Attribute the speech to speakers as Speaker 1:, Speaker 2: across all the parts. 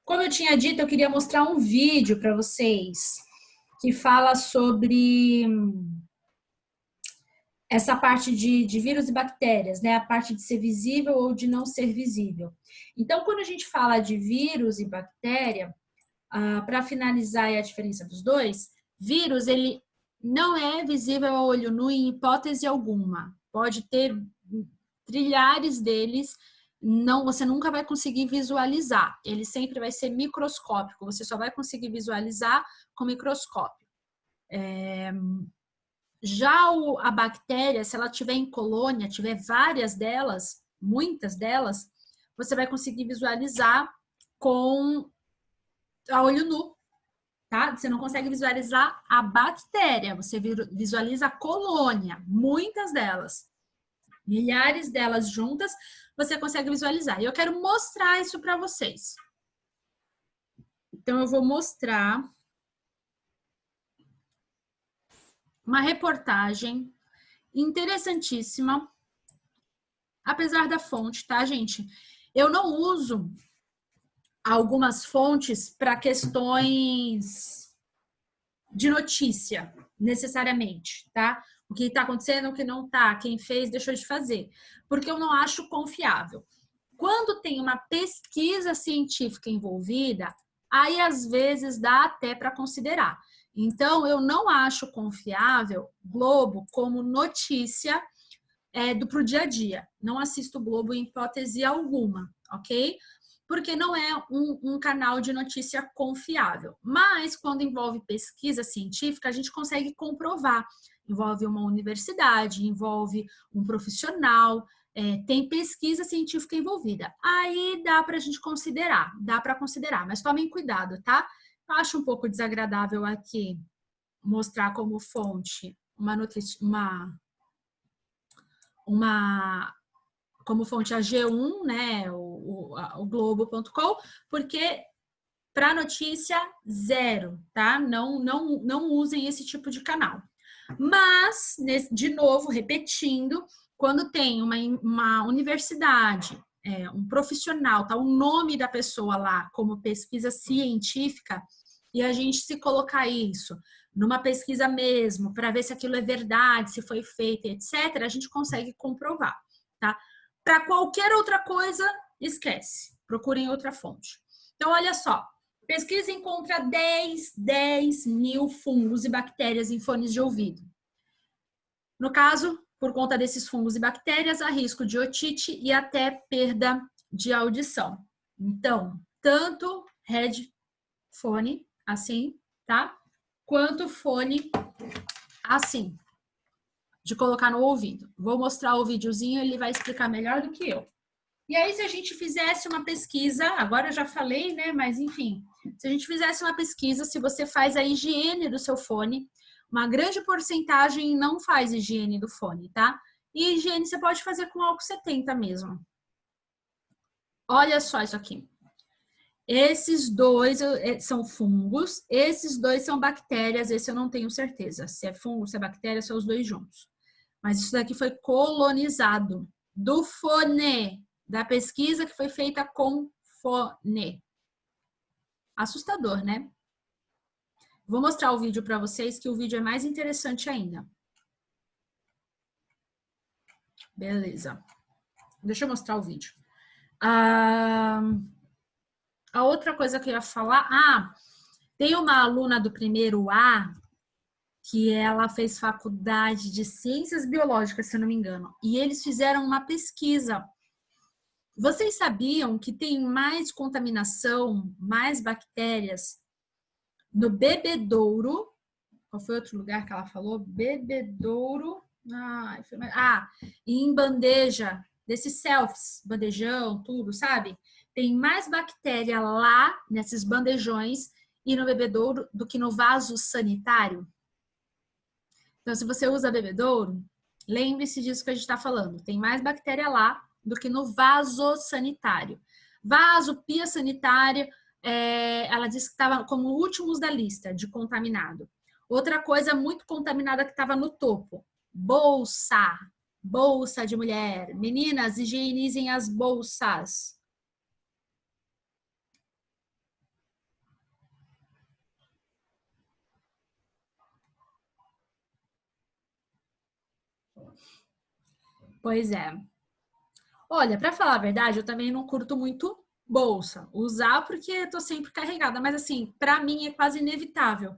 Speaker 1: Como eu tinha dito, eu queria mostrar um vídeo para vocês que fala sobre essa parte de vírus e bactérias, né? A parte de ser visível ou de não ser visível. Então, quando a gente fala de vírus e bactéria, para finalizar a diferença dos dois, vírus, ele não é visível a olho nu em hipótese alguma. Pode ter trilhares deles, não, você nunca vai conseguir visualizar. Ele sempre vai ser microscópico, você só vai conseguir visualizar com microscópio. Já a bactéria, se ela tiver em colônia, tiver várias delas, muitas delas, você vai conseguir visualizar com a olho nu, tá? Você não consegue visualizar a bactéria, você visualiza a colônia, muitas delas. Milhares delas juntas, você consegue visualizar. E eu quero mostrar isso para vocês. Então, eu vou mostrar uma reportagem interessantíssima, apesar da fonte, tá, gente? Eu não uso algumas fontes para questões de notícia, necessariamente, tá? O que está acontecendo, o que não está, quem fez, deixou de fazer, porque eu não acho confiável. Quando tem uma pesquisa científica envolvida, aí às vezes dá até para considerar. Então, eu não acho confiável Globo como notícia pro dia a dia. Não assisto Globo em hipótese alguma, ok? Porque não é um canal de notícia confiável. Mas, quando envolve pesquisa científica, a gente consegue comprovar. Envolve uma universidade, envolve um profissional, tem pesquisa científica envolvida. Aí dá para a gente considerar, dá para considerar, mas tomem cuidado, tá? Eu acho um pouco desagradável aqui mostrar como fonte como fonte a G1, né, o Globo.com, porque para notícia, zero, tá? Não usem esse tipo de canal. Mas, de novo, repetindo, quando tem uma universidade, um profissional, tá o nome da pessoa lá como pesquisa científica, e a gente se colocar isso numa pesquisa mesmo, para ver se aquilo é verdade, se foi feito, etc., a gente consegue comprovar, tá? Para qualquer outra coisa, esquece. Procurem outra fonte. Então, olha só. Pesquisa encontra 10 mil fungos e bactérias em fones de ouvido. No caso, por conta desses fungos e bactérias, há risco de otite e até perda de audição. Então, tanto headphone, assim, tá? Quanto fone, assim, de colocar no ouvido. Vou mostrar o videozinho, ele vai explicar melhor do que eu. E aí, se a gente fizesse uma pesquisa, agora eu já falei, né? Mas enfim, se a gente fizesse uma pesquisa, se você faz a higiene do seu fone, uma grande porcentagem não faz higiene do fone, tá? E higiene você pode fazer com álcool 70 mesmo. Olha só isso aqui. Esses dois são fungos, esses dois são bactérias, esse eu não tenho certeza. Se é fungo, se é bactéria, são os dois juntos. Mas isso daqui foi colonizado do fone, da pesquisa que foi feita com fone. Assustador, né? Vou mostrar o vídeo para vocês, que o vídeo é mais interessante ainda. Beleza. Deixa eu mostrar o vídeo. A outra coisa que eu ia falar... tem uma aluna do primeiro A que ela fez faculdade de ciências biológicas, se eu não me engano. E eles fizeram uma pesquisa. Vocês sabiam que tem mais contaminação, mais bactérias no bebedouro? Qual foi outro lugar que ela falou? Bebedouro. E em bandeja, desses selfies, bandejão, tudo, sabe? Tem mais bactéria lá, nesses bandejões, e no bebedouro do que no vaso sanitário. Então, se você usa bebedouro, lembre-se disso que a gente está falando. Tem mais bactéria lá do que no vaso sanitário. Vaso, pia sanitária, ela disse que estava como últimos da lista de contaminado. Outra coisa muito contaminada que estava no topo, bolsa de mulher. Meninas, higienizem as bolsas. Pois é. Olha, para falar a verdade, eu também não curto muito bolsa. Usar porque eu tô sempre carregada, mas assim, para mim é quase inevitável,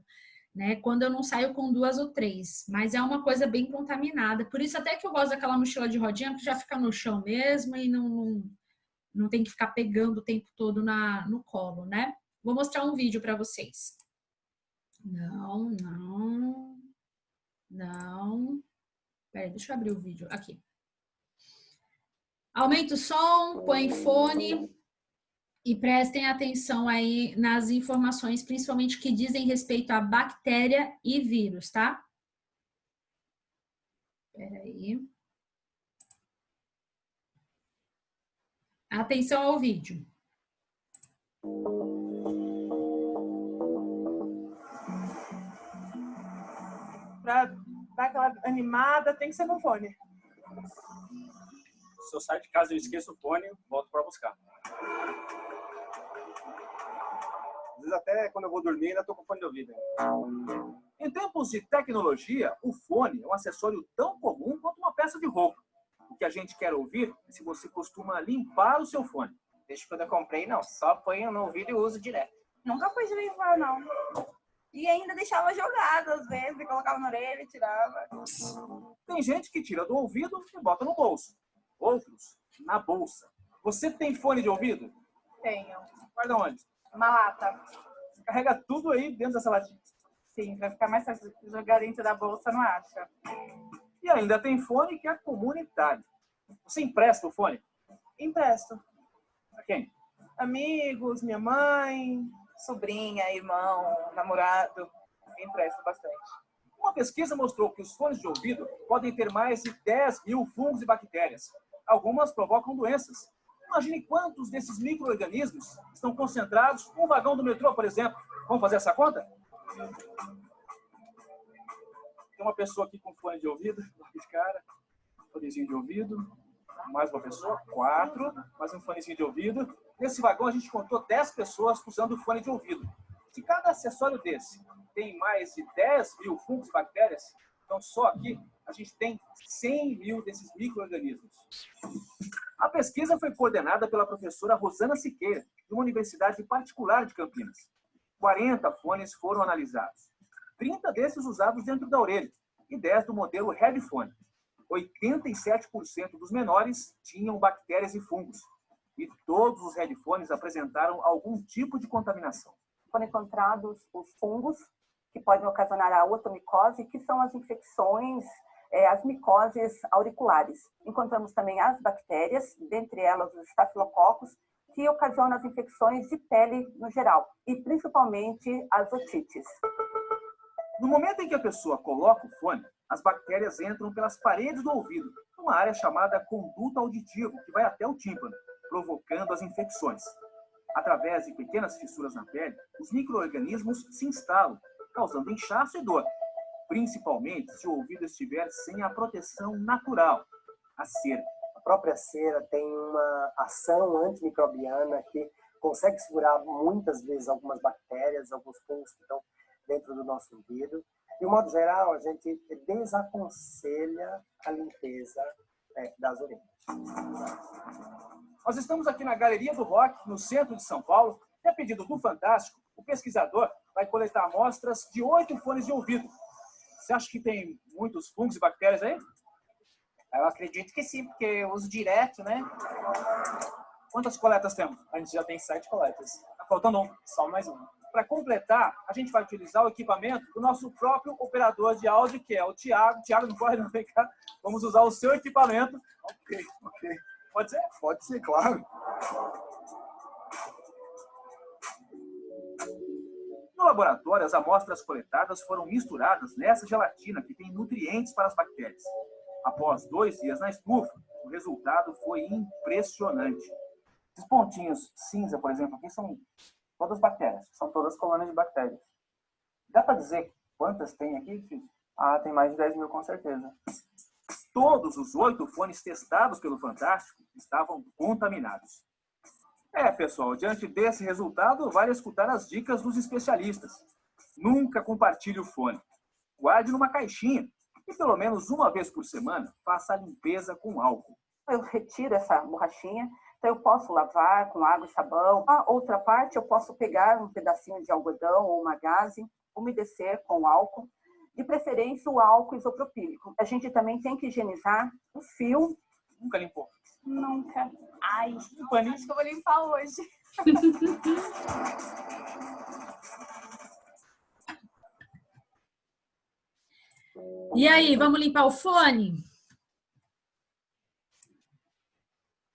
Speaker 1: né? Quando eu não saio com 2 ou 3, mas é uma coisa bem contaminada. Por isso até que eu gosto daquela mochila de rodinha que já fica no chão mesmo e não tem que ficar pegando o tempo todo no colo, né? Vou mostrar um vídeo para vocês. Não, não, não. Peraí, deixa eu abrir o vídeo aqui. Aumenta o som, põe fone e prestem atenção aí nas informações, principalmente que dizem respeito a bactéria e vírus, tá? Peraí. Atenção ao vídeo.
Speaker 2: Para dar aquela animada, tem que ser com fone.
Speaker 3: Se eu saio de casa e eu esqueço o fone, volto para buscar. Às vezes até quando eu vou dormir ainda estou com fone de ouvido.
Speaker 2: Em tempos de tecnologia, o fone é um acessório tão comum quanto uma peça de roupa. O que a gente quer ouvir é se você costuma limpar o seu fone.
Speaker 4: Desde quando eu comprei, não. Só ponho no ouvido e uso direto.
Speaker 5: Nunca fui de limpar, não. E ainda deixava jogado, às vezes, colocava na orelha e tirava.
Speaker 2: Tem gente que tira do ouvido e bota no bolso. Outros, na bolsa. Você tem fone de ouvido?
Speaker 5: Tenho.
Speaker 2: Guarda onde?
Speaker 5: Uma lata.
Speaker 2: Você carrega tudo aí dentro dessa latinha.
Speaker 5: Sim, vai ficar mais fácil. Jogar dentro da bolsa, não acha.
Speaker 2: E ainda tem fone que é comunitário. Você empresta o fone?
Speaker 5: Empresto.
Speaker 2: Pra quem?
Speaker 5: Amigos, minha mãe, sobrinha, irmão, namorado. Empresto bastante.
Speaker 2: Uma pesquisa mostrou que os fones de ouvido podem ter mais de 10 mil fungos e bactérias. Algumas provocam doenças. Imagine quantos desses micro-organismos estão concentrados num vagão do metrô, por exemplo. Vamos fazer essa conta? Tem uma pessoa aqui com fone de ouvido, de cara, fonezinho de ouvido, mais uma pessoa, 4, mais um fonezinho de ouvido. Nesse vagão a gente contou 10 pessoas usando fone de ouvido. Se cada acessório desse tem mais de 10 mil fungos e bactérias, então só aqui a gente tem 100 mil desses micro-organismos. A pesquisa foi coordenada pela professora Rosana Siqueira, de uma universidade particular de Campinas. 40 fones foram analisados. 30 desses usados dentro da orelha e 10 do modelo headphone. 87% dos menores tinham bactérias e fungos. E todos os headphones apresentaram algum tipo de contaminação.
Speaker 6: Foram encontrados os fungos, que podem ocasionar a otomicose, que são as infecções, as micoses auriculares. Encontramos também as bactérias, dentre elas os estafilococos, que ocasionam as infecções de pele no geral, e principalmente as otites.
Speaker 2: No momento em que a pessoa coloca o fone, as bactérias entram pelas paredes do ouvido, numa área chamada conduto auditivo, que vai até o tímpano, provocando as infecções. Através de pequenas fissuras na pele, os micro-organismos se instalam, causando inchaço e dor, principalmente se o ouvido estiver sem a proteção natural, a cera.
Speaker 7: A própria cera tem uma ação antimicrobiana que consegue segurar muitas vezes algumas bactérias, alguns fungos que estão dentro do nosso ouvido. De um modo geral, a gente desaconselha a limpeza das orelhas.
Speaker 2: Nós estamos aqui na Galeria do Rock, no centro de São Paulo, e a pedido do Fantástico, o pesquisador vai coletar amostras de 8 fones de ouvido. Você acha que tem muitos fungos e bactérias aí?
Speaker 4: Eu acredito que sim, porque eu uso direto, né?
Speaker 2: Quantas coletas temos?
Speaker 4: A gente já tem 7 coletas.
Speaker 2: Tá faltando um.
Speaker 4: Só mais uma.
Speaker 2: Para completar, a gente vai utilizar o equipamento do nosso próprio operador de áudio, que é o Thiago. Thiago, não pode não vem cá. Vamos usar o seu equipamento.
Speaker 7: Ok.
Speaker 2: Pode ser?
Speaker 7: Pode ser, claro.
Speaker 2: No laboratório, as amostras coletadas foram misturadas nessa gelatina que tem nutrientes para as bactérias. Após 2 dias na estufa, o resultado foi impressionante. Esses pontinhos cinza, por exemplo, aqui são todas bactérias.
Speaker 4: São todas colônias de bactérias.
Speaker 2: Dá para dizer quantas tem aqui, filho?
Speaker 4: Ah, tem mais de 10 mil com certeza.
Speaker 2: Todos os 8 fones testados pelo Fantástico estavam contaminados. Pessoal, diante desse resultado, vale escutar as dicas dos especialistas. Nunca compartilhe o fone. Guarde numa caixinha. E pelo menos uma vez por semana, faça a limpeza com álcool.
Speaker 6: Eu retiro essa borrachinha, então eu posso lavar com água e sabão. A outra parte, eu posso pegar um pedacinho de algodão ou uma gaze, umedecer com álcool, de preferência o álcool isopropílico. A gente também tem que higienizar o fio.
Speaker 2: Nunca limpou?
Speaker 5: Nunca. Ai,
Speaker 2: Um paninho.
Speaker 5: acho que eu vou limpar hoje.
Speaker 1: E aí, vamos limpar o fone?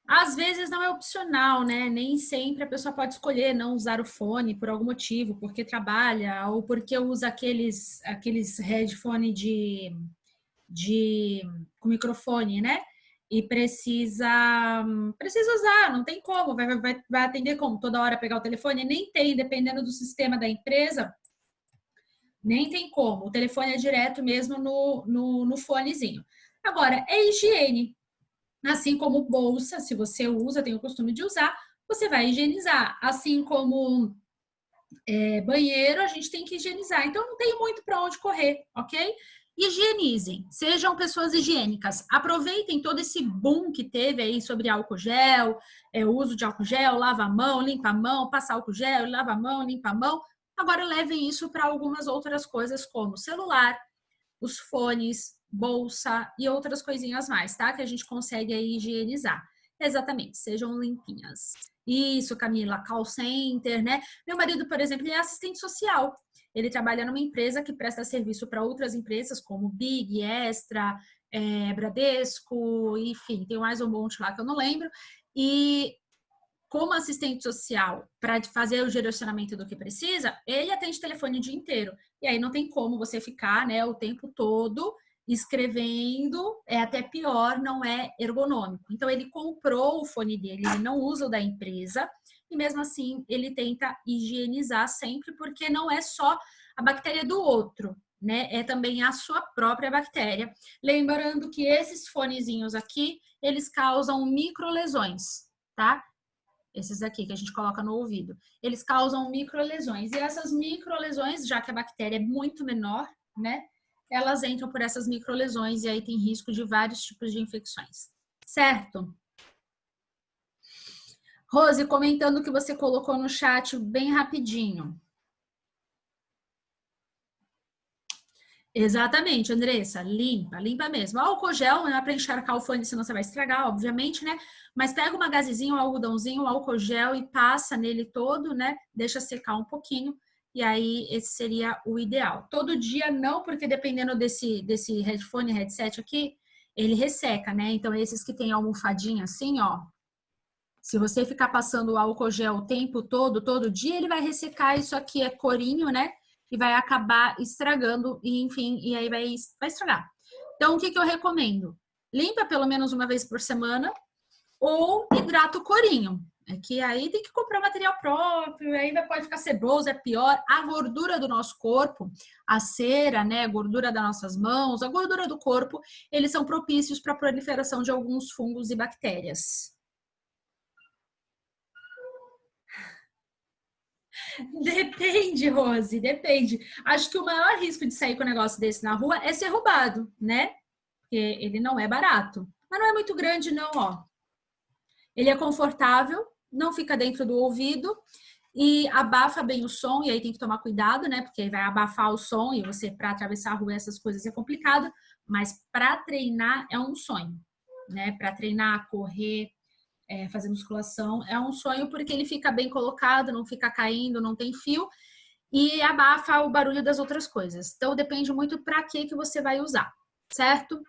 Speaker 1: Às vezes não é opcional, né? Nem sempre a pessoa pode escolher não usar o fone por algum motivo, porque trabalha ou porque usa aqueles headphone com microfone, né? E precisa usar, não tem como, vai atender como? Toda hora pegar o telefone? Nem tem, dependendo do sistema da empresa, nem tem como. O telefone é direto mesmo no fonezinho. Agora, é higiene. Assim como bolsa, se você usa, tem o costume de usar, você vai higienizar. Assim como banheiro, a gente tem que higienizar. Então, não tem muito para onde correr, ok? Higienizem, sejam pessoas higiênicas. Aproveitem todo esse boom que teve aí sobre álcool gel, o uso de álcool gel, lava a mão, limpa a mão, passa álcool gel, lava a mão, limpa a mão. Agora levem isso para algumas outras coisas, como celular, os fones, bolsa e outras coisinhas mais, tá? Que a gente consegue aí higienizar. Exatamente, sejam limpinhas. Isso, Camila, call center, né? Meu marido, por exemplo, ele é assistente social. Ele trabalha numa empresa que presta serviço para outras empresas, como Big, Extra, Bradesco, enfim, tem mais um monte lá que eu não lembro. E como assistente social, para fazer o direcionamento do que precisa, ele atende telefone o dia inteiro. E aí não tem como você ficar, né, o tempo todo escrevendo, é até pior, não é ergonômico. Então, ele comprou o fone dele, ele não usa o da empresa, e mesmo assim, ele tenta higienizar sempre, porque não é só a bactéria do outro, né? É também a sua própria bactéria. Lembrando que esses fonezinhos aqui, eles causam microlesões, tá? Esses aqui que a gente coloca no ouvido. Eles causam microlesões. E essas microlesões, já que a bactéria é muito menor, né? Elas entram por essas microlesões e aí tem risco de vários tipos de infecções. Certo? Rose, comentando o que você colocou no chat bem rapidinho. Exatamente, Andressa, limpa mesmo. Álcool gel, não é para encharcar o fone, senão você vai estragar, obviamente, né? Mas pega uma gazezinha, um algodãozinho, um álcool gel e passa nele todo, né? Deixa secar um pouquinho e aí esse seria o ideal. Todo dia não, porque dependendo desse headphone, headset aqui, ele resseca, né? Então esses que tem almofadinha assim, ó, se você ficar passando o álcool gel o tempo todo dia, ele vai ressecar. Isso aqui é corinho, né? E vai acabar estragando, e enfim, e aí vai estragar. Então, o que eu recomendo? Limpa pelo menos uma vez por semana ou hidrata o corinho. É que aí tem que comprar material próprio, aí pode ficar ceboso, é pior. A gordura do nosso corpo, a cera, né, a gordura das nossas mãos, a gordura do corpo, eles são propícios para a proliferação de alguns fungos e bactérias. Depende, Rose, depende. Acho que o maior risco de sair com um negócio desse na rua é ser roubado, né? Porque ele não é barato. Mas não é muito grande, não, ó. Ele é confortável, não fica dentro do ouvido e abafa bem o som. E aí tem que tomar cuidado, né? Porque vai abafar o som e você, para atravessar a rua, essas coisas é complicado. Mas para treinar é um sonho, né? Para treinar, correr, fazer musculação é um sonho, porque ele fica bem colocado, não fica caindo, não tem fio e abafa o barulho das outras coisas. Então depende muito para que você vai usar, certo?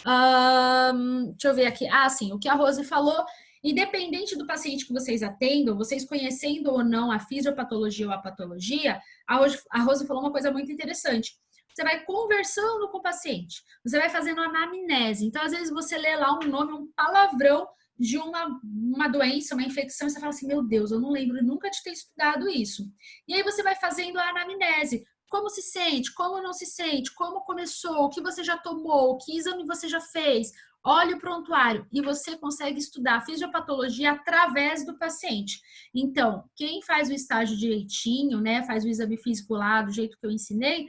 Speaker 1: Deixa eu ver aqui. Sim, o que a Rose falou, independente do paciente que vocês atendam, vocês conhecendo ou não a fisiopatologia ou a patologia, a Rose falou uma coisa muito interessante. Você vai conversando com o paciente, você vai fazendo anamnese. Então, às vezes, você lê lá um nome, um palavrão de uma doença, uma infecção, e você fala assim, meu Deus, eu não lembro nunca de ter estudado isso. E aí você vai fazendo a anamnese. Como se sente? Como não se sente? Como começou? O que você já tomou? Que exame você já fez? Olha o prontuário. E você consegue estudar a fisiopatologia através do paciente. Então, quem faz o estágio direitinho, né, faz o exame físico lá do jeito que eu ensinei,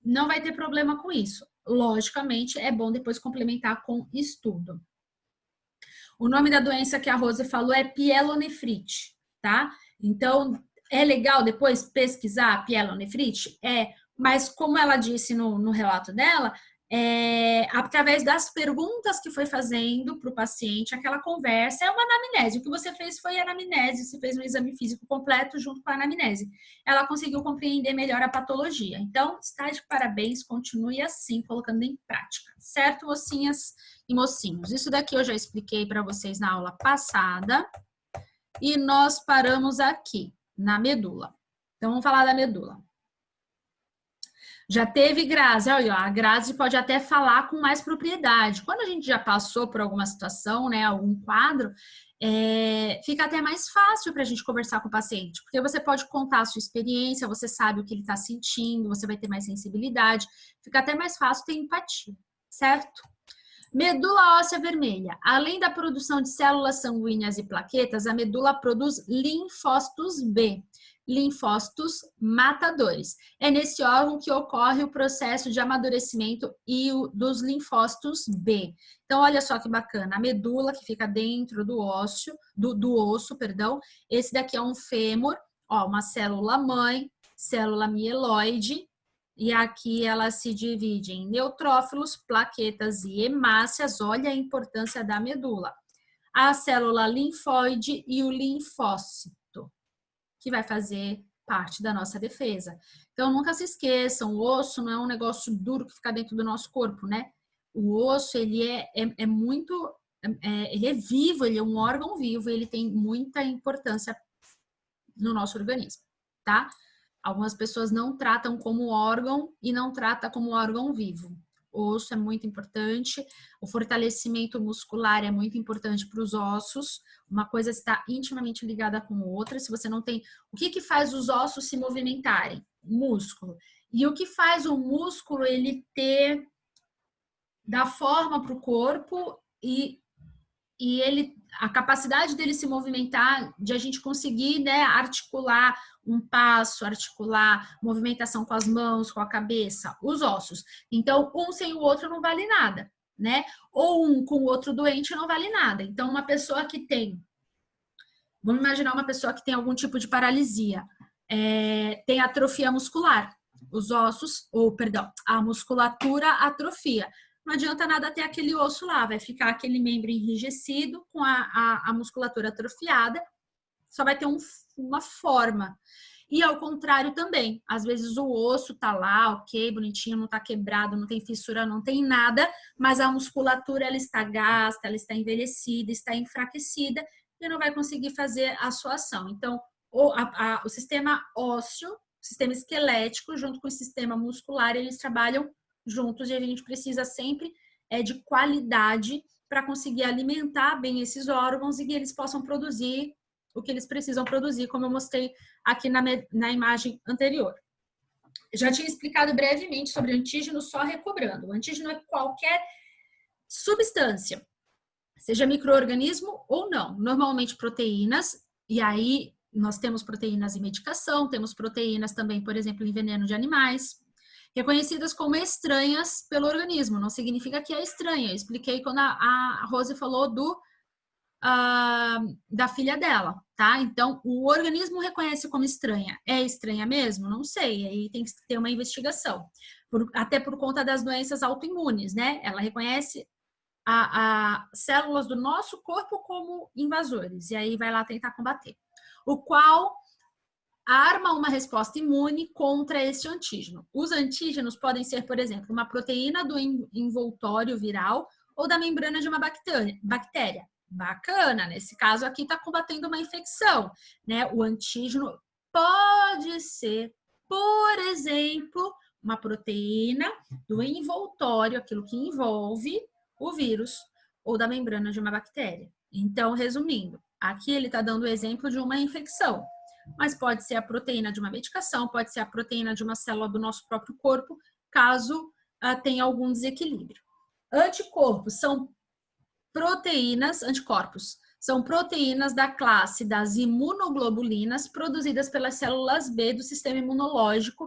Speaker 1: não vai ter problema com isso. logicamente, é bom depois complementar com estudo. O nome da doença que a Rose falou é pielonefrite, tá? Então, é legal depois pesquisar pielonefrite? Mas como ela disse no relato dela, através das perguntas que foi fazendo para o paciente, aquela conversa, é uma anamnese. O que você fez foi anamnese, você fez um exame físico completo junto com a anamnese. Ela conseguiu compreender melhor a patologia. Então, está de parabéns, continue assim, colocando em prática. Certo, mocinhas e mocinhos? Isso daqui eu já expliquei para vocês na aula passada. E nós paramos aqui, na medula. Então, vamos falar da medula. Já teve Grazi, olha, a Grazi pode até falar com mais propriedade. Quando a gente já passou por alguma situação, né, algum quadro, fica até mais fácil para a gente conversar com o paciente, porque você pode contar a sua experiência, você sabe o que ele está sentindo, você vai ter mais sensibilidade, fica até mais fácil ter empatia, certo? Medula óssea vermelha. Além da produção de células sanguíneas e plaquetas, a medula produz linfócitos B, linfócitos matadores. É nesse órgão que ocorre o processo de amadurecimento dos linfócitos B. Então, olha só que bacana. A medula que fica dentro do osso, esse daqui é um fêmur, ó, uma célula mãe, célula mieloide, e aqui ela se divide em neutrófilos, plaquetas e hemácias. Olha a importância da medula. A célula linfóide e o linfócito, que vai fazer parte da nossa defesa. Então, nunca se esqueçam, o osso não é um negócio duro que fica dentro do nosso corpo, né? O osso, ele ele é vivo, ele é um órgão vivo, ele tem muita importância no nosso organismo, tá? Algumas pessoas não tratam como órgão e não tratam como órgão vivo. O osso é muito importante, o fortalecimento muscular é muito importante para os ossos. Uma coisa está intimamente ligada com outra. Se você não tem... O que faz os ossos se movimentarem? Músculo. E o que faz o músculo ele dar forma para o corpo e a capacidade dele se movimentar, de a gente conseguir, né, articular um passo, articular movimentação com as mãos, com a cabeça, os ossos. Então, um sem o outro não vale nada, né? Ou um com o outro doente não vale nada. Então, uma pessoa que tem... Vamos imaginar uma pessoa que tem algum tipo de paralisia, tem atrofia muscular. Os ossos, a musculatura atrofia. Não adianta nada ter aquele osso lá, vai ficar aquele membro enrijecido com a musculatura atrofiada, só vai ter uma forma. E ao contrário também, às vezes o osso tá lá, ok, bonitinho, não tá quebrado, não tem fissura, não tem nada, mas a musculatura ela está gasta, ela está envelhecida, está enfraquecida e não vai conseguir fazer a sua ação. Então, o sistema ósseo, o sistema esquelético, junto com o sistema muscular, eles trabalham juntos e a gente precisa sempre de qualidade para conseguir alimentar bem esses órgãos e que eles possam produzir o que eles precisam produzir, como eu mostrei aqui na imagem anterior. Já tinha explicado brevemente sobre antígeno, só recobrando. O antígeno é qualquer substância, seja micro-organismo ou não, normalmente proteínas, e aí nós temos proteínas em medicação, temos proteínas também, por exemplo, em veneno de animais, reconhecidas como estranhas pelo organismo, não significa que é estranha. Eu expliquei quando a Rose falou da filha dela, tá? Então, o organismo reconhece como estranha. É estranha mesmo? Não sei, aí tem que ter uma investigação. Até por conta das doenças autoimunes, né? Ela reconhece as células do nosso corpo como invasores, e aí vai lá tentar combater. O qual arma uma resposta imune contra este antígeno. Os antígenos podem ser, por exemplo, uma proteína do envoltório viral ou da membrana de uma bactéria. Bacana, nesse caso aqui está combatendo uma infecção, né? O antígeno pode ser, por exemplo, uma proteína do envoltório, aquilo que envolve o vírus, ou da membrana de uma bactéria. Então, resumindo, aqui ele está dando o exemplo de uma infecção, mas pode ser a proteína de uma medicação, pode ser a proteína de uma célula do nosso próprio corpo, caso tenha algum desequilíbrio. Anticorpos são proteínas da classe das imunoglobulinas produzidas pelas células B do sistema imunológico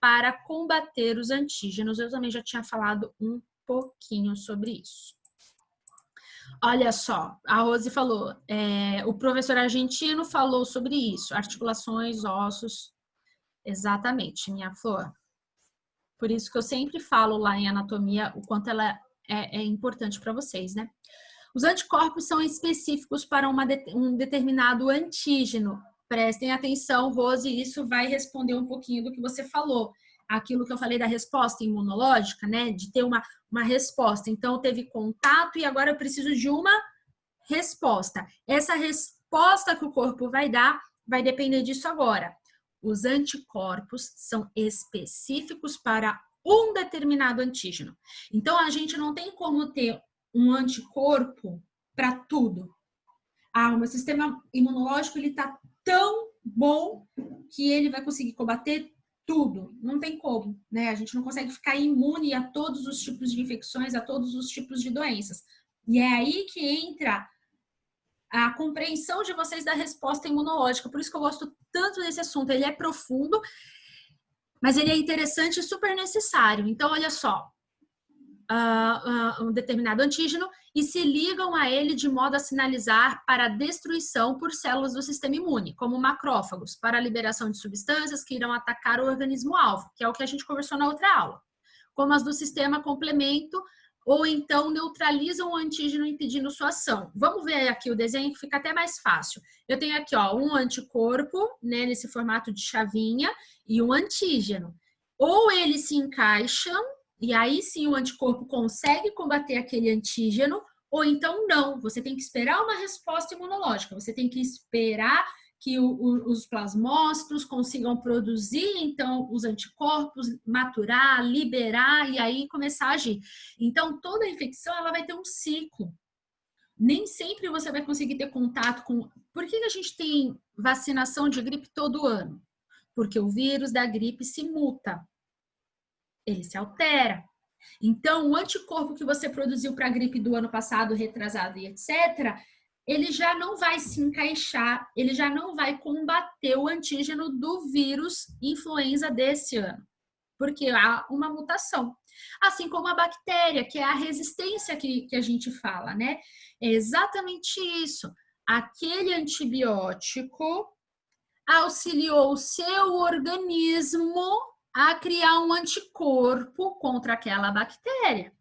Speaker 1: para combater os antígenos. Eu também já tinha falado um pouquinho sobre isso. Olha só, a Rose falou, o professor argentino falou sobre isso, articulações, ossos, exatamente, minha flor. Por isso que eu sempre falo lá em anatomia o quanto ela é importante para vocês, né? Os anticorpos são específicos para um determinado antígeno. Prestem atenção, Rose, isso vai responder um pouquinho do que você falou. Aquilo que eu falei da resposta imunológica, né? De ter uma resposta. Então, teve contato e agora eu preciso de uma resposta. Essa resposta que o corpo vai dar vai depender disso agora. Os anticorpos são específicos para um determinado antígeno. Então, a gente não tem como ter um anticorpo para tudo. O meu sistema imunológico ele está tão bom que ele vai conseguir combater tudo. Não tem como, né? A gente não consegue ficar imune a todos os tipos de infecções, a todos os tipos de doenças. E é aí que entra a compreensão de vocês da resposta imunológica. Por isso que eu gosto tanto desse assunto. Ele é profundo, mas ele é interessante e super necessário. Então, olha só. Um determinado antígeno e se ligam a ele de modo a sinalizar para a destruição por células do sistema imune, como macrófagos, para a liberação de substâncias que irão atacar o organismo-alvo, que é o que a gente conversou na outra aula, como as do sistema complemento, ou então neutralizam o antígeno impedindo sua ação. Vamos ver aqui o desenho que fica até mais fácil. Eu tenho aqui um anticorpo, né, nesse formato de chavinha, e um antígeno. Ou eles se encaixam, e aí sim o anticorpo consegue combater aquele antígeno, ou então não. Você tem que esperar uma resposta imunológica. Você tem que esperar que os plasmócitos consigam produzir, então, os anticorpos, maturar, liberar e aí começar a agir. Então, toda infecção ela vai ter um ciclo. Nem sempre você vai conseguir ter contato com... Por que a gente tem vacinação de gripe todo ano? Porque o vírus da gripe se muta. Ele se altera. Então, o anticorpo que você produziu para a gripe do ano passado, retrasado e etc., ele já não vai se encaixar, ele já não vai combater o antígeno do vírus influenza desse ano, porque há uma mutação. Assim como a bactéria, que é a resistência que a gente fala, né? É exatamente isso. Aquele antibiótico auxiliou o seu organismo a criar um anticorpo contra aquela bactéria.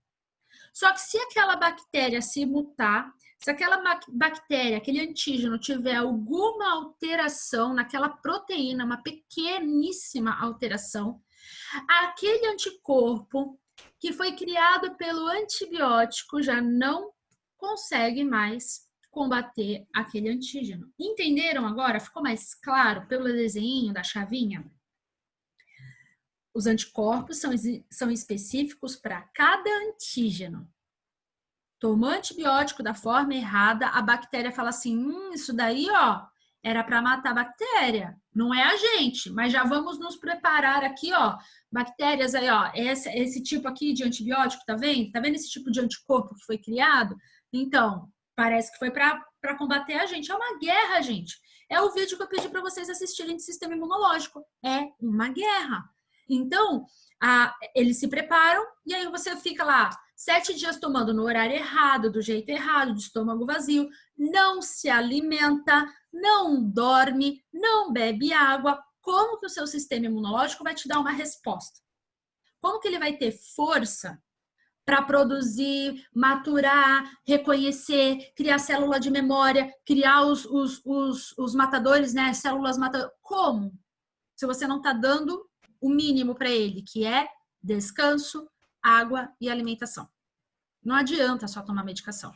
Speaker 1: Só que se aquela bactéria se mutar, se aquela bactéria, aquele antígeno tiver alguma alteração naquela proteína, uma pequeníssima alteração, aquele anticorpo que foi criado pelo antibiótico já não consegue mais combater aquele antígeno. Entenderam agora? Ficou mais claro pelo desenho da chavinha? Os anticorpos são específicos para cada antígeno. Tomou antibiótico da forma errada, a bactéria fala assim, isso daí, era para matar a bactéria, não é a gente, mas já vamos nos preparar aqui, bactérias aí, esse tipo aqui de antibiótico, tá vendo? Tá vendo esse tipo de anticorpo que foi criado? Então, parece que foi para combater a gente. É uma guerra, gente. É o vídeo que eu pedi para vocês assistirem de sistema imunológico. É uma guerra. Então, eles se preparam e aí você fica lá 7 dias tomando no horário errado, do jeito errado, de estômago vazio, não se alimenta, não dorme, não bebe água. Como que o seu sistema imunológico vai te dar uma resposta? Como que ele vai ter força para produzir, maturar, reconhecer, criar célula de memória, criar os matadores, né? Células matadoras. Como? Se você não está dando o mínimo para ele, que é descanso, água e alimentação. Não adianta só tomar medicação.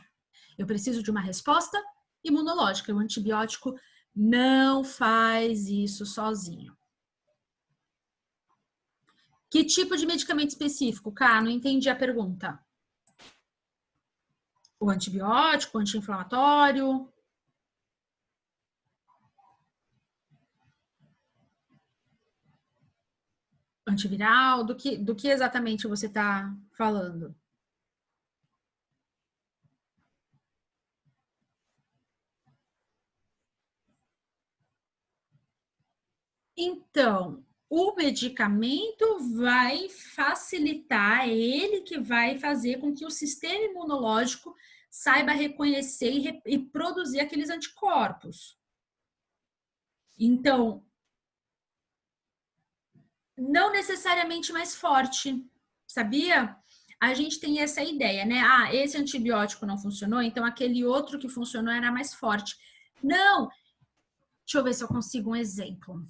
Speaker 1: Eu preciso de uma resposta imunológica. O antibiótico não faz isso sozinho. Que tipo de medicamento específico? Cá, não entendi a pergunta. O antibiótico, o anti-inflamatório? Antiviral? Do que exatamente você está falando? Então, o medicamento vai facilitar, é ele que vai fazer com que o sistema imunológico saiba reconhecer e produzir aqueles anticorpos. Então, não necessariamente mais forte, sabia? A gente tem essa ideia, né? Ah, esse antibiótico não funcionou, então aquele outro que funcionou era mais forte. Não! Deixa eu ver se eu consigo um exemplo.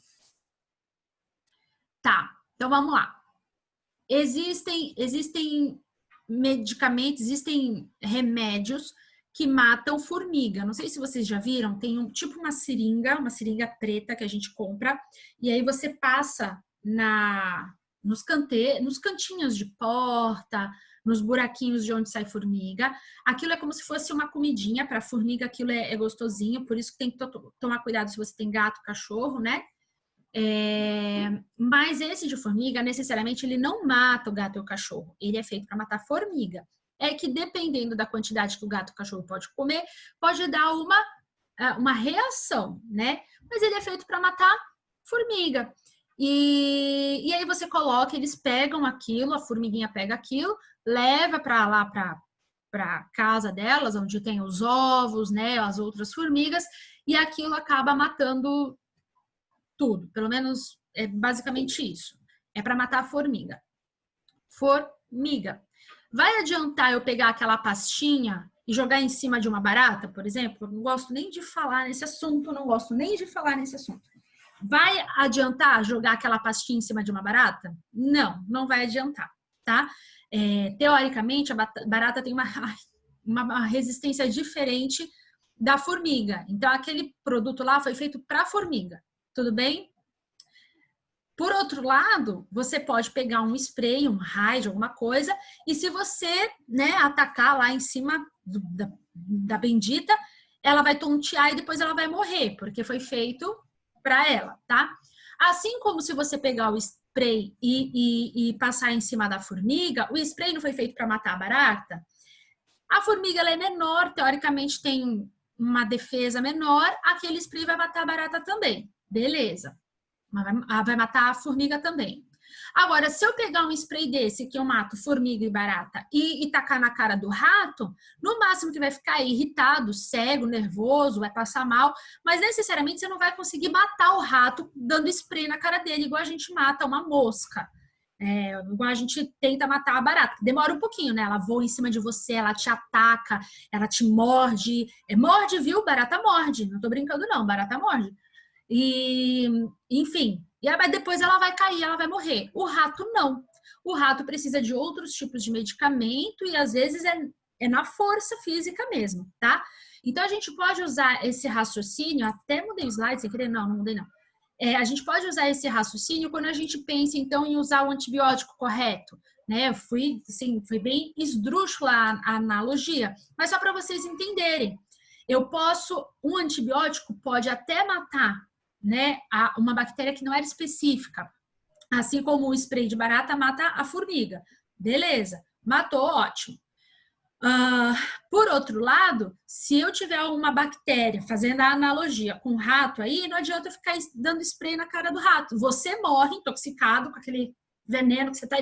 Speaker 1: Tá, então vamos lá. Existem medicamentos, existem remédios que matam formiga. Não sei se vocês já viram, tem tipo uma seringa preta que a gente compra, e aí você passa nos cantinhos de porta, nos buraquinhos de onde sai formiga. Aquilo é como se fosse uma comidinha para formiga, aquilo é gostosinho, por isso que tem que tomar cuidado se você tem gato, cachorro, né? Mas esse de formiga, necessariamente, ele não mata o gato e o cachorro. Ele é feito para matar formiga. É que dependendo da quantidade que o gato e o cachorro pode comer, pode dar uma reação, né? Mas ele é feito para matar formiga. E aí você coloca, eles pegam aquilo, a formiguinha pega aquilo, leva para lá, para casa delas, onde tem os ovos, né? As outras formigas, e aquilo acaba matando tudo, pelo menos é basicamente isso. É para matar a formiga. Formiga. Vai adiantar eu pegar aquela pastinha e jogar em cima de uma barata, por exemplo? Eu não gosto nem de falar nesse assunto, Vai adiantar jogar aquela pastinha em cima de uma barata? Não, não vai adiantar, tá? Teoricamente, a barata tem uma resistência diferente da formiga. Então, aquele produto lá foi feito para formiga. Tudo bem? Por outro lado, você pode pegar um spray, um raio, alguma coisa, e se você, né, atacar lá em cima da bendita, ela vai tontear e depois ela vai morrer, porque foi feito para ela, tá? Assim como se você pegar o spray e passar em cima da formiga, o spray não foi feito para matar a barata. A formiga ela é menor, teoricamente tem uma defesa menor, aquele spray vai matar a barata também. Beleza. Vai matar a formiga também. Agora, se eu pegar um spray desse que eu mato formiga e barata e tacar na cara do rato, no máximo que vai ficar irritado, cego, nervoso, vai passar mal, mas necessariamente você não vai conseguir matar o rato dando spray na cara dele, igual a gente mata uma mosca. Igual a gente tenta matar a barata. Demora um pouquinho, né? Ela voa em cima de você, ela te ataca, ela te morde. Morde, viu? Barata morde. Não tô brincando, não. Barata morde. E, enfim, mas depois ela vai cair, ela vai morrer. O rato não. O rato precisa de outros tipos de medicamento e às vezes é na força física mesmo, tá? Então a gente pode usar esse raciocínio, até mudei o slide sem querer, não mudei não. A gente pode usar esse raciocínio quando a gente pensa então em usar o antibiótico correto, né? Fui bem esdrúxula a analogia, mas só para vocês entenderem. Um antibiótico pode até matar, né, uma bactéria que não era específica, assim como o spray de barata mata a formiga. Beleza, matou, ótimo. Por outro lado, se eu tiver uma bactéria, fazendo a analogia com rato aí, não adianta eu ficar dando spray na cara do rato. Você morre intoxicado com aquele veneno que você está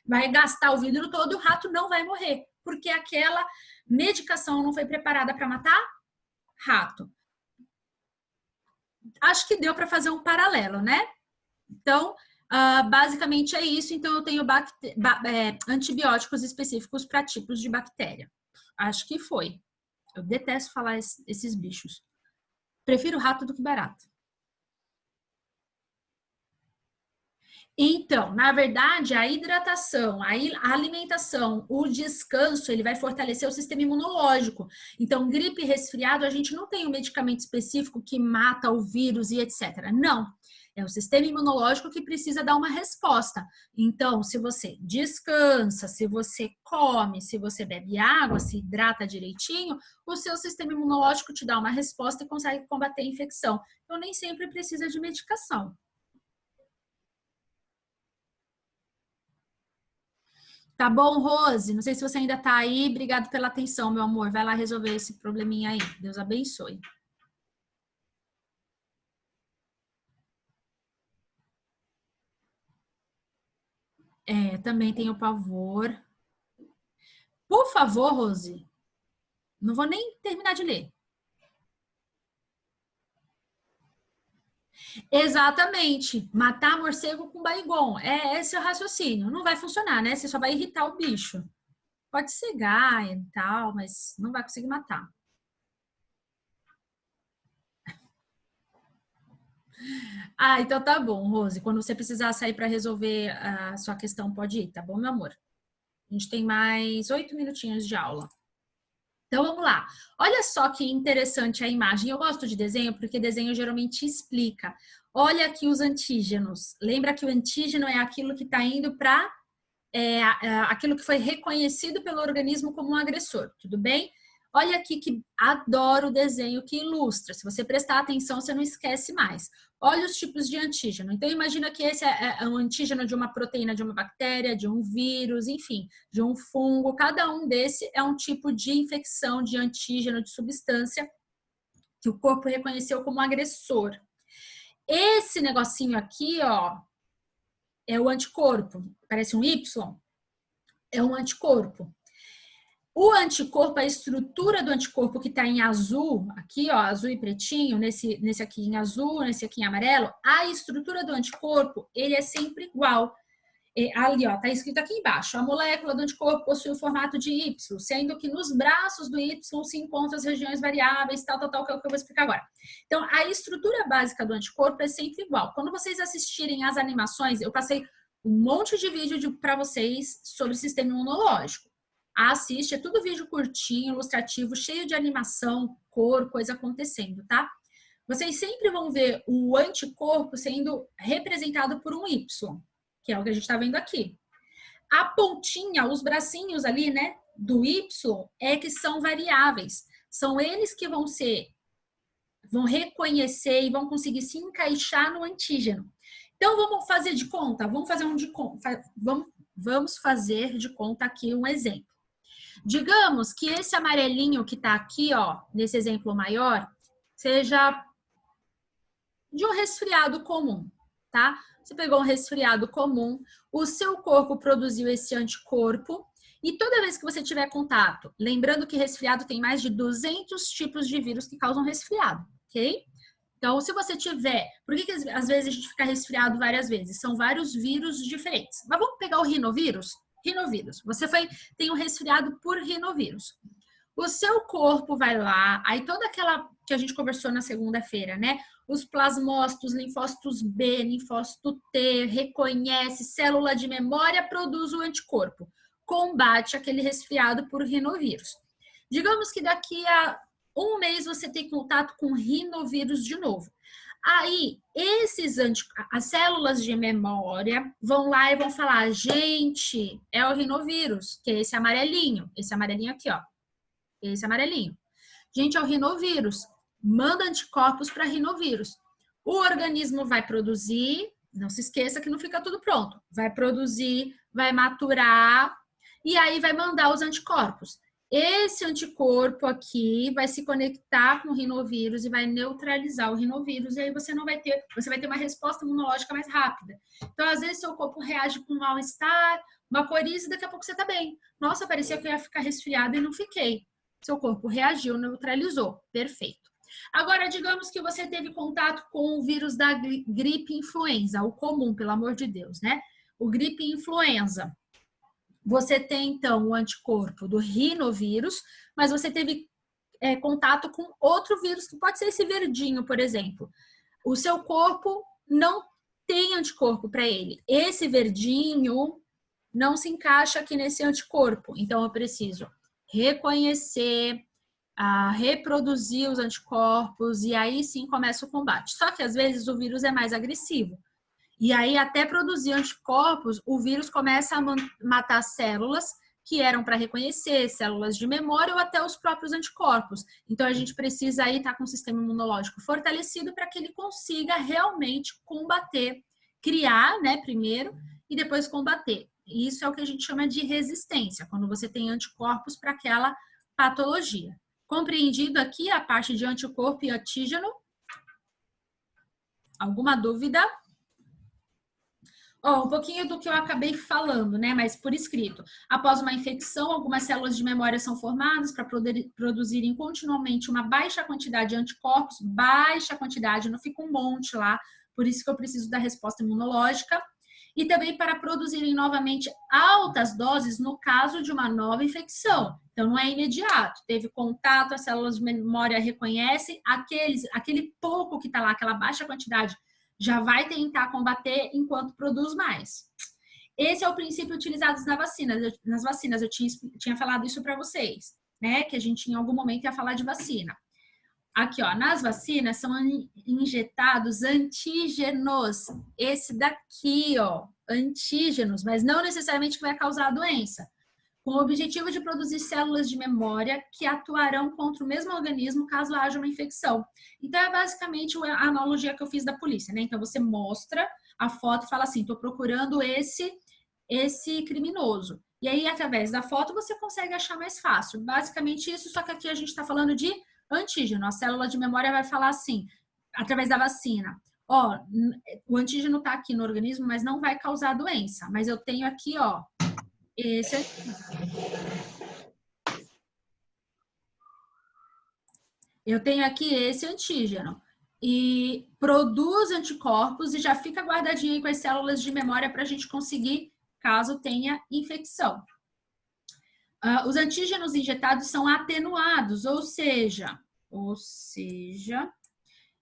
Speaker 1: vai gastar o vidro todo e o rato não vai morrer, porque aquela medicação não foi preparada para matar rato. Acho que deu para fazer um paralelo, né? Então, basicamente é isso. Então, eu tenho antibióticos específicos para tipos de bactéria. Acho que foi. Eu detesto falar esses bichos. Prefiro rato do que barata. Então, na verdade, a hidratação, a alimentação, o descanso, ele vai fortalecer o sistema imunológico. Então, gripe e resfriado, a gente não tem um medicamento específico que mata o vírus e etc. Não. É o sistema imunológico que precisa dar uma resposta. Então, se você descansa, se você come, se você bebe água, se hidrata direitinho, o seu sistema imunológico te dá uma resposta e consegue combater a infecção. Então, nem sempre precisa de medicação. Tá bom, Rose? Não sei se você ainda tá aí. Obrigado pela atenção, meu amor. Vai lá resolver esse probleminha aí. Deus abençoe. Também tenho pavor. Por favor, Rose, não vou nem terminar de ler. Exatamente. Matar morcego com Baygon. Esse é o raciocínio. Não vai funcionar, né? Você só vai irritar o bicho. Pode cegar e tal, mas não vai conseguir matar. Então tá bom, Rose. Quando você precisar sair para resolver a sua questão, pode ir, tá bom, meu amor? A gente tem mais 8 minutinhos de aula. Então, vamos lá. Olha só que interessante a imagem. Eu gosto de desenho porque desenho geralmente explica. Olha aqui os antígenos. Lembra que o antígeno é aquilo que está indo para aquilo que foi reconhecido pelo organismo como um agressor, tudo bem? Olha aqui que adoro o desenho que ilustra. Se você prestar atenção, você não esquece mais. Olha os tipos de antígeno. Então, imagina que esse é um antígeno de uma proteína, de uma bactéria, de um vírus, enfim, de um fungo. Cada um desse é um tipo de infecção, de antígeno, de substância que o corpo reconheceu como agressor. Esse negocinho aqui, ó, é o anticorpo. Parece um Y. É um anticorpo. O anticorpo, a estrutura do anticorpo que está em azul, aqui ó, azul e pretinho, nesse aqui em azul, nesse aqui em amarelo, a estrutura do anticorpo, ele é sempre igual. Ali ó, tá escrito aqui embaixo, a molécula do anticorpo possui o formato de Y, sendo que nos braços do Y se encontram as regiões variáveis, tal, que é o que eu vou explicar agora. Então, a estrutura básica do anticorpo é sempre igual. Quando vocês assistirem as animações, eu passei um monte de vídeo para vocês sobre o sistema imunológico. Assiste, é tudo vídeo curtinho, ilustrativo, cheio de animação, cor, coisa acontecendo, tá? Vocês sempre vão ver o anticorpo sendo representado por um Y, que é o que a gente tá vendo aqui. A pontinha, os bracinhos ali, né, do Y, é que são variáveis. São eles que vão reconhecer e vão conseguir se encaixar no antígeno. Então, vamos fazer de conta? Vamos fazer de conta aqui um exemplo. Digamos que esse amarelinho que está aqui, ó, nesse exemplo maior, seja de um resfriado comum, tá? Você pegou um resfriado comum, o seu corpo produziu esse anticorpo e toda vez que você tiver contato, lembrando que resfriado tem mais de 200 tipos de vírus que causam resfriado, ok? Então, se você tiver... Por que às vezes a gente fica resfriado várias vezes? São vários vírus diferentes. Mas vamos pegar o rinovírus? Rinovírus. Você tem um resfriado por rinovírus. O seu corpo vai lá, aí toda aquela que a gente conversou na segunda-feira, né? Os plasmócitos, linfócitos B, linfócito T, reconhece, célula de memória, produz o anticorpo. Combate aquele resfriado por rinovírus. Digamos que daqui a um mês você tem contato com rinovírus de novo. Aí, as células de memória vão lá e vão falar, gente, é o rinovírus, que é esse amarelinho aqui, ó. Esse amarelinho. Gente, é o rinovírus. Manda anticorpos para rinovírus. O organismo vai produzir, não se esqueça que não fica tudo pronto. Vai produzir, vai maturar e aí vai mandar os anticorpos. Esse anticorpo aqui vai se conectar com o rinovírus e vai neutralizar o rinovírus e aí você vai ter uma resposta imunológica mais rápida. Então, às vezes, seu corpo reage com um mal-estar, uma coriza e daqui a pouco você tá bem. Nossa, parecia que eu ia ficar resfriada e não fiquei. Seu corpo reagiu, neutralizou. Perfeito. Agora, digamos que você teve contato com o vírus da gripe influenza, o comum, pelo amor de Deus, né? O gripe influenza. Você tem, então, o anticorpo do rinovírus, mas você teve contato com outro vírus, que pode ser esse verdinho, por exemplo. O seu corpo não tem anticorpo para ele. Esse verdinho não se encaixa aqui nesse anticorpo. Então, eu preciso reconhecer, reproduzir os anticorpos e aí sim começa o combate. Só que, às vezes, o vírus é mais agressivo. E aí, até produzir anticorpos, o vírus começa a matar células que eram para reconhecer, células de memória ou até os próprios anticorpos. Então, a gente precisa aí estar com o sistema imunológico fortalecido para que ele consiga realmente combater, criar, né, primeiro, e depois combater. E isso é o que a gente chama de resistência, quando você tem anticorpos para aquela patologia. Compreendido aqui a parte de anticorpo e antígeno? Alguma dúvida? Um pouquinho do que eu acabei falando, né? Mas por escrito. Após uma infecção, algumas células de memória são formadas para produzirem continuamente uma baixa quantidade de anticorpos, baixa quantidade, não fica um monte lá, por isso que eu preciso da resposta imunológica. E também para produzirem novamente altas doses no caso de uma nova infecção. Então, não é imediato. Teve contato, as células de memória reconhecem, aquele pouco que está lá, aquela baixa quantidade, já vai tentar combater enquanto produz mais. Esse é o princípio utilizado nas vacinas. Eu tinha falado isso para vocês, né? Que a gente em algum momento ia falar de vacina. Aqui, ó, nas vacinas são injetados antígenos. Esse daqui, ó, antígenos, mas não necessariamente que vai causar a doença. Com o objetivo de produzir células de memória que atuarão contra o mesmo organismo caso haja uma infecção. Então, é basicamente a analogia que eu fiz da polícia, né? Então, você mostra a foto e fala assim, estou procurando esse criminoso. E aí, através da foto, você consegue achar mais fácil. Basicamente isso, só que aqui a gente está falando de antígeno. A célula de memória vai falar assim, através da vacina. Ó, o antígeno está aqui no organismo, mas não vai causar doença. Mas eu tenho aqui, ó, esse aqui. Eu tenho aqui esse antígeno. E produz anticorpos e já fica guardadinho aí com as células de memória para a gente conseguir, caso tenha infecção. Os antígenos injetados são atenuados, ou seja,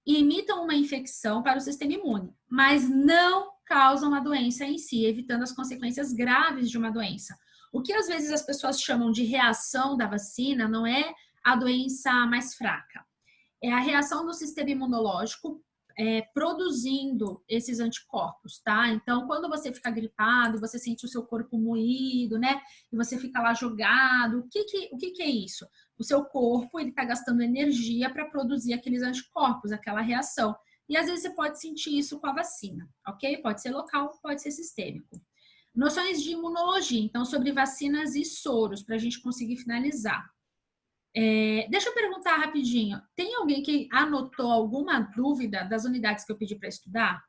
Speaker 1: imitam uma infecção para o sistema imune, mas não causam a doença em si, evitando as consequências graves de uma doença. O que às vezes as pessoas chamam de reação da vacina não é a doença mais fraca, é a reação do sistema imunológico produzindo esses anticorpos, tá? Então, quando você fica gripado, você sente o seu corpo moído, né? E você fica lá jogado, o que é isso? O seu corpo, ele tá gastando energia para produzir aqueles anticorpos, aquela reação. E às vezes você pode sentir isso com a vacina, ok? Pode ser local, pode ser sistêmico. Noções de imunologia, então, sobre vacinas e soros, para a gente conseguir finalizar. Deixa eu perguntar rapidinho. Tem alguém que anotou alguma dúvida das unidades que eu pedi para estudar?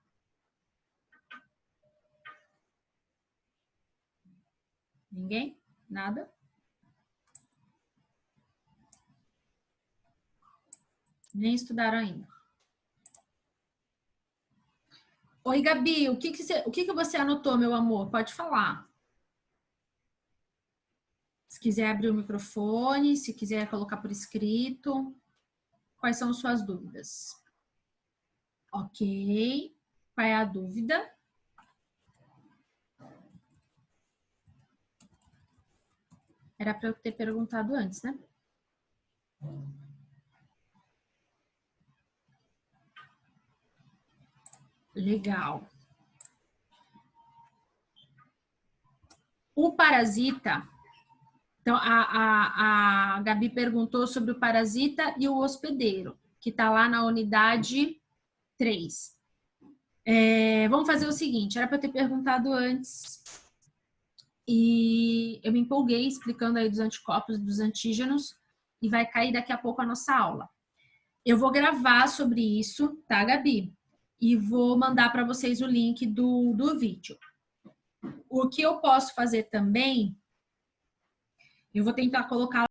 Speaker 1: Ninguém? Nada? Nem estudaram ainda. Oi, Gabi, o que você anotou, meu amor? Pode falar. Se quiser abrir o microfone, se quiser colocar por escrito. Quais são suas dúvidas? Ok. Qual é a dúvida? Era para eu ter perguntado antes, né? Legal. O parasita... Então, a Gabi perguntou sobre o parasita e o hospedeiro, que está lá na unidade 3. Vamos fazer o seguinte, era para eu ter perguntado antes, e eu me empolguei explicando aí dos anticorpos, dos antígenos, e vai cair daqui a pouco a nossa aula. Eu vou gravar sobre isso, tá, Gabi? E vou mandar para vocês o link do vídeo. O que eu posso fazer também... Eu vou tentar colocar